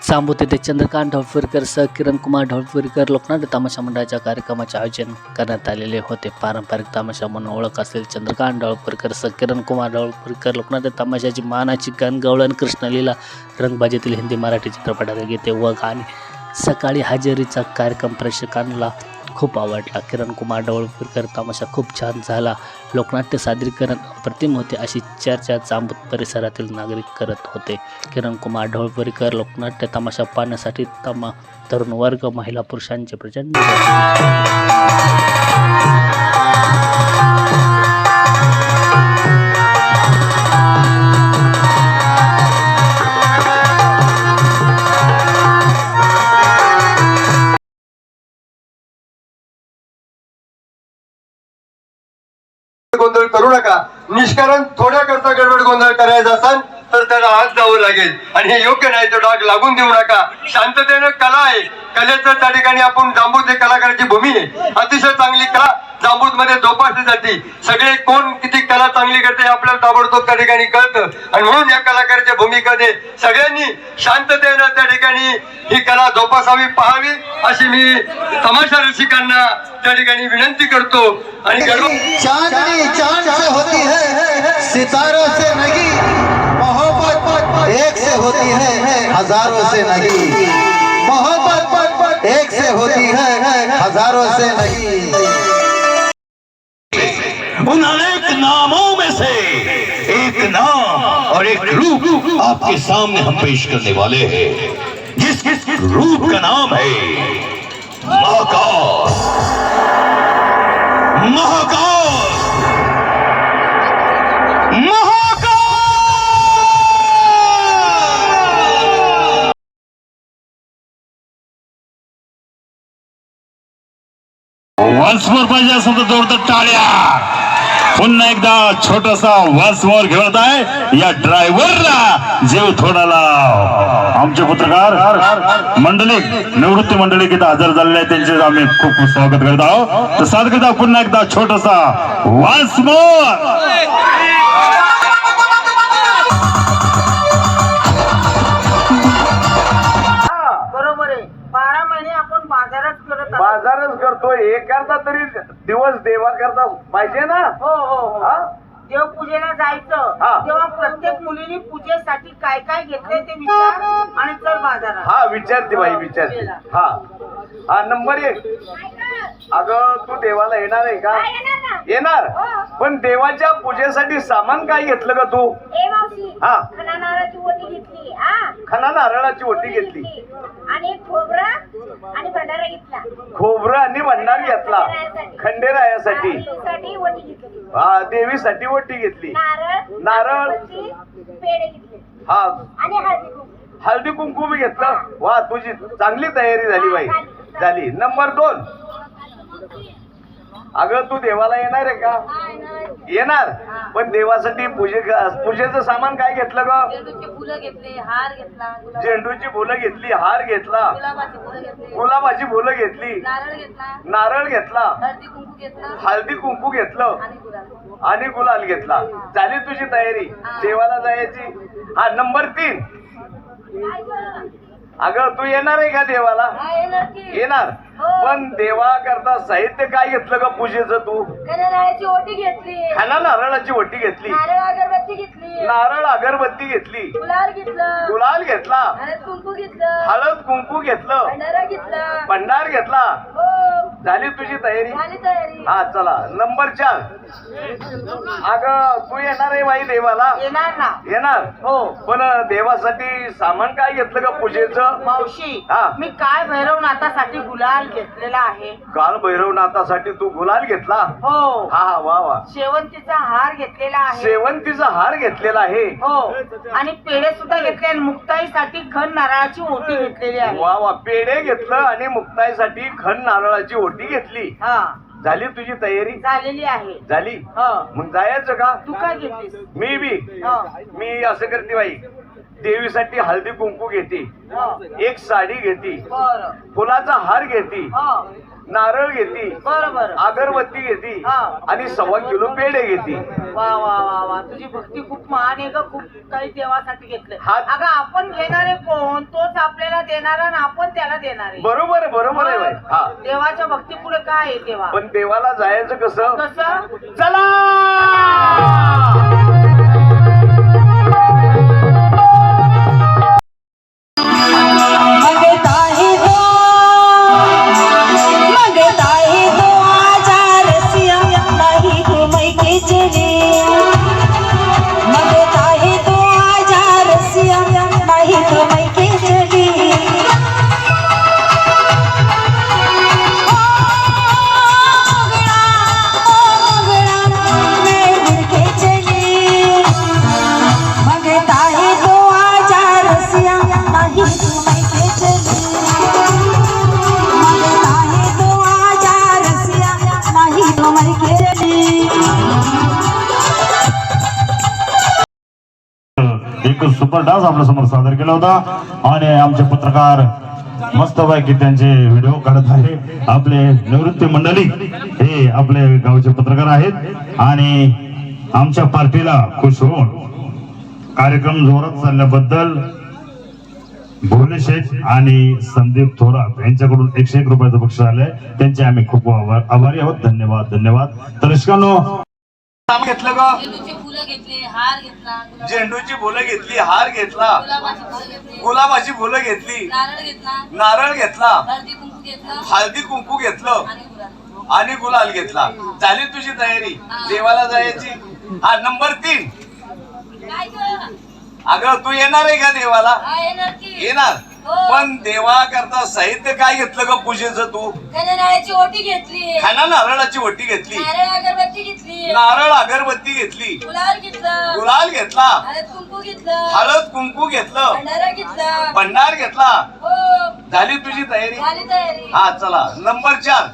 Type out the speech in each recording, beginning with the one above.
सांबूत येथे चंद्रकांत ढवळीकर सह किरण कुमार ढवळीकर लोकनाट्य तमाशा मंडळाच्या कार्यक्रमाचे आयोजन करण्यात आलेले होते। पारंपरिक तमाशा म्हणून ओळख असलेले चंद्रकांत ढवळीकर सह किरण कुमार ढवळीकर लोकनाट्य तमाशाची मानाची गानगवळण, कृष्णलीला, रंगबाजीतील हिंदी मराठी चित्रपटातील गीते व गाणी सकाळी हजेरीचा कार्यक्रम प्रेक्षकांना खूप आवडला। किरण कुमार ढवळीकर तमाशा खूप छान झाला, लोकनाट्य सादरीकरण अप्रतिम होते अशी चर्चा चांबूत परिसरातील नागरिक करत होते। किरण कुमार ढवळीकर लोकनाट्य तमाशा पाहण्यासाठी तरुण वर्ग, महिला, पुरुषांचे प्रचंड गोंधळ करू नका। निष्कारण थोड्या करता गडबड गोंधळ करायचा असेल तर त्याला हात जावं लागेल आणि हे योग्य नाही, तो डाग लागून देऊ नका। शांततेनं कला आहे, कलेचं त्या ठिकाणी आपण जांबूत हे कलाकाराची भूमी आहे। अतिशय चांगली कला जांबूत मध्ये जोपासली जाते। सगळे कोण किती कला चांगली करते आपल्याला ताबडतोब त्या ठिकाणी कळतं आणि म्हणून या कलाकाराच्या भूमिकेमध्ये सगळ्यांनी शांततेनं त्या ठिकाणी ही कला जोपासावी, पाहावी अशी मी तमाशा रसिकांना त्या ठिकाणी विनंती करतो। आणि चांदनी चांद से होती है, सितारों से नहीं। मोहब्बत एक से होती है, हजारों से नहीं। मोहब्बत एक से होती है, हजारों से नहीं। उन अनेक नामों में से एक नाम और एक रूप आपके सामने हम पेश करने वाले हैं। जिस रूप का नाम है महाकाल। महाकाल महाकाल वंसमोर पाहिजे असं तर जोरदार टाळ्या। पुन्हा एकदा छोटासा वंसमोर घेऊन आहे या ड्रायव्हरला जीव थोडा लाव। आमचे पत्रकार मंडळी, निवृत्ती मंडळी इथे हजर झालेले आहे, त्यांचे आम्ही खूप खूप स्वागत करत आहोत। तर सादर करता पुन्हा एकदा छोटासा वंसमोर। बाजारच करतोय, एखादा तरी दिवस देवा करता पाहिजे ना। हो हो हो, देवपूजेला जायचं तेव्हा प्रत्येक मुलीने पूजेसाठी काय काय घेतले ते विचार आणि चल बाजारात। हा विचारते बाई, विचारते। हा हा नंबर 1, अगं तू देवाला येणार आहे का? येणार, पण देवाच्या पूजेसाठी सामान काय घेतलं ग तू? हा, खणा नारळाची ओटी घेतली, खणा नारळाची ओटी घेतली आणि खोबरं आणि भंडारा घेतला। खोबरं आणि भंडार घेतला खंडेरायासाठी। ओटी घेतली, हा देवीसाठी ओटी घेतली, नारळ पेढे घेतले, हा आणि हळदी कुंकू। हळदी कुंकू बी घेतलं। वा, तुझी चांगली तयारी झाली बाई, झाली। नंबर 2, अगं तू देवाला येणार आहे का? येणार, पण देवासाठी पूजेचं सामान काय घेतलं ग? झेंडूची फुलं घेतली, हार घेतला, झेंडूची फुलं घेतली, हार घेतला, गुलाबाची फुलं घेतली, गुलाबाची फुलं घेतली, नारळ घेतला, नारळ घेतला, हळदी कुंकू घेतला, हळदी कुंकू घेतलं आणि गुलाब आणि गुलाल घेतला। झाली तुझी तयारी देवाला जायची। हा नंबर 3, अगं तू येणार आहे का देवाला? येणार, पण देवा करता साहित्य काय घेतलं ग पूजेचं तू? नारळाची ओटी घेतली, खाना नारळाची ओटी घेतली, नारळ अगरबत्ती घेतली, नारळ अगरबत्ती घेतली, गुलाल घेतलं, गुलाल घेतला, हळद कुंकू घेतलं, हळद कुंकू घेतलं, भंडारा घेतला, भंडार घेतला। हो झाली तुझी तयारी? झाली तयारी। हा चला नंबर 4, अगं तू येणार आहे बाई देवाला? येणार ना? येणार, हो। पण देवासाठी सामान काय घेतलं ग पूजेचं? मावशी, हा. मी काय भैरवनाथासाठी गुलाल घेतलेला आहे। काल भैरवनाथासाठी तू गुलाल घेतला? हो। हा हा, वा वा। शेवंतीचा हार घेतलेला आहे। शेवंतीचा हार घेतलेला आहे? हो, आणि पेढे सुद्धा घेतले आणि मुक्ताईसाठी खण नारळाची ओटी घेतलेली आहे। वा वा, पेढे घेतलं आणि मुक्ताईसाठी खण नारळाची ओटी घेतली। हा, झाली तुझी तयारी? झालेली आहे। झाली, हो। मग जायचं का? तू काय घेतलीस? मी बी हो। मी असं करते बाई, देवीसाठी हळदी कुंकू घेते, एक साडी घेते, बर फुलाचा हार घेते, नारळ घेते, बरोबर अगरबत्ती घेते आणि 1.25 किलो पेढे घेते. वा वा वा वा, तुझी भक्ती खूप महान आहे ग. खूप काही देवासाठी घेतलंय. हात- अगं आपण घेणारे कोण, तोच आपल्याला देणारा आणि आपण त्याला देणारे. बरोबर आहे, बरोबर आहे बाई. हा, देवाच्या भक्ती पुढे काय आहे तेव्हा? पण देवाला जायचं कसं? कसं? चला एक सुपर डान्स आपल्या समोर सादर केला होता आणि आमचे पत्रकार मस्तपैकी त्यांचे व्हिडिओ काढत आहे. आपले निवृत्ती मंडळी हे आपले गावचे पत्रकार आहेत आणि आमच्या पार्टीला खुश होऊन कार्यक्रम जोरात चालल्याबद्दल भोले शेठ आणि संदीप थोरात यांच्याकडून 101 रुपयाचं बक्षीस आलंय. त्यांचे आम्ही खूप आभारी आहोत. धन्यवाद धन्यवाद. तर दर्शकांनो, घेतलं का? झेंडूची फुलं घेतली, हार घेतला, झेंडूची फुलं घेतली, हार घेतला, गुलाबाची फुलं घेतली, गुलाबाची फुलं घेतली, नारळ घेतला, नारळ घेतला, हळदी कुंकू घेतला हळदी कुंकू घेतलं आणि गुलाब. आणि गुलाल घेतला. झाली तुझी तयारी देवाला जायची. हा, नंबर 3. काय गं? अगं तू येणार आहे का देवाला? हा, येणार की. येणार. हो. पण देवा करता साहित्य काय घेतलं ग पूजेचं तू? नारळाची ओटी घेतली, खाना नारळाची वटी घेतली, नारळ अगरबत्ती घेतली, नारळ अगरबत्ती घेतली, गुलाल घेतलं, गुलाल घेतला, हळद कुंकू घेतलं, हळद कुंकू घेतलं, भंडारा घेतला. भंडार घेतला. हो, झाली तुझी तयारी. झाली तयारी. हा, चला नंबर 4.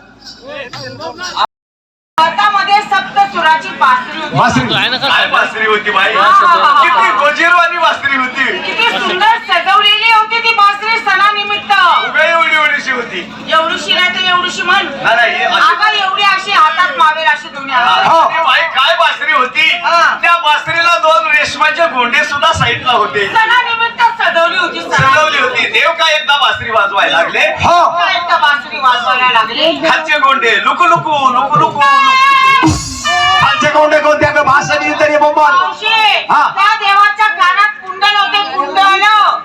हातामध्ये सप्त सुराची बासरी होती. काय बासरी होती बाई? हा. किती गोजीरवाणी बासरी होती. किती सुंदर सजवलेली होती ती बासरी सणानिमित्त. उभ्या एवढीशी होती. एवढीशी नाही तर एवढीशी म्हण. नाही, ही अशी- अगं एवढी अशी हातात मावेल अशी तुम्ही हा, ती बाई काय बासरी होती. हा. त्या बासरीला 2 रेशमाचे गोंडे सुद्धा साईडला होते. सणानिमित्त सजवली होती. सजवली होती. देव काय एकदा बासरी वाजवायला लागले. काय एकदा बासरी वाजवायला लागले. खालचे गोंडे लुकू लुकू लुकू लुकू. खालचे गोंडे कोणत्या ग? भाषणी तरी बोंबाल. मावशी, हा. त्या देवाच्या कानात कुंडल होते. कुंडल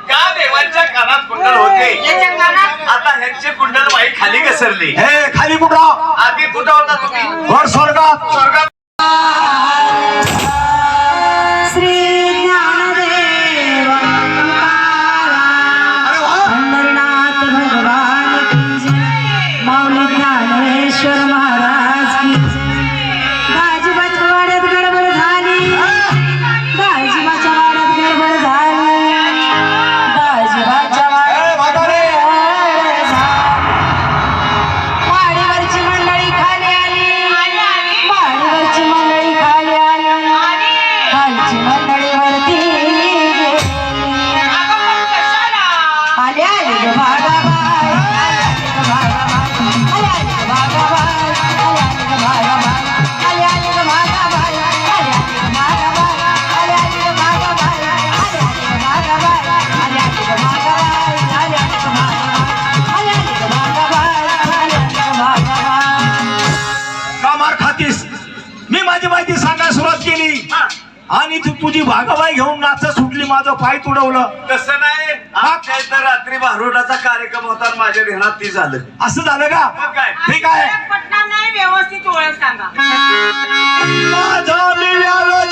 त्या देवांच्या कानात कुंडल होते. याच्या कानात आता ह्यांचे कुंडल बाई खाली घसरली. हे खाली कुठं? आधी कुठं होता तुम्ही? वर स्वर्गात. स्वर्गात. श्री ज्ञानदेव अरे वा. पंढरीनाथ भगवान की जय, माऊली ज्ञानेश्वर महाराज की जय. दाजीबाच्या वाड्यात गडबड झाली, दाजीबाच्या वाड्यात गडबड झाली, दाजीबाच्या वाड्यात गडबड झाली. वाडीवरची मंडळी खाली आली, वाडीवरची मंडळी खाली आली, खालची मंडळी वरती गेली. आले आले ग भागाबाई, आले आले ग भागाबाई, आले आले ग भागाबाई, आले आले ग भागाबाई, आले आले ग भागाबाई, आले आले ग भागाबाई, आले आले ग भागाबाई, आले आले ग भागाबाई, आले आले ग भागाबाई, आले आले ग भागाबाई. का मार खातीस? मी माझी माहिती सांगायला सुरुवात केली आणि तू तुझी भागाबाई घेऊन नाचत सुटली, माझं पाय तुडवलं. तसं नाही. आजच्या इथं रात्री भारुडाचा कार्यक्रम होता आणि माझ्या ध्यानात ती झालं. असं झालं का? मग काय? ठीक आहे. पटणार नाही. व्यवस्थित ओळख सांगा. माझा मी व्यालो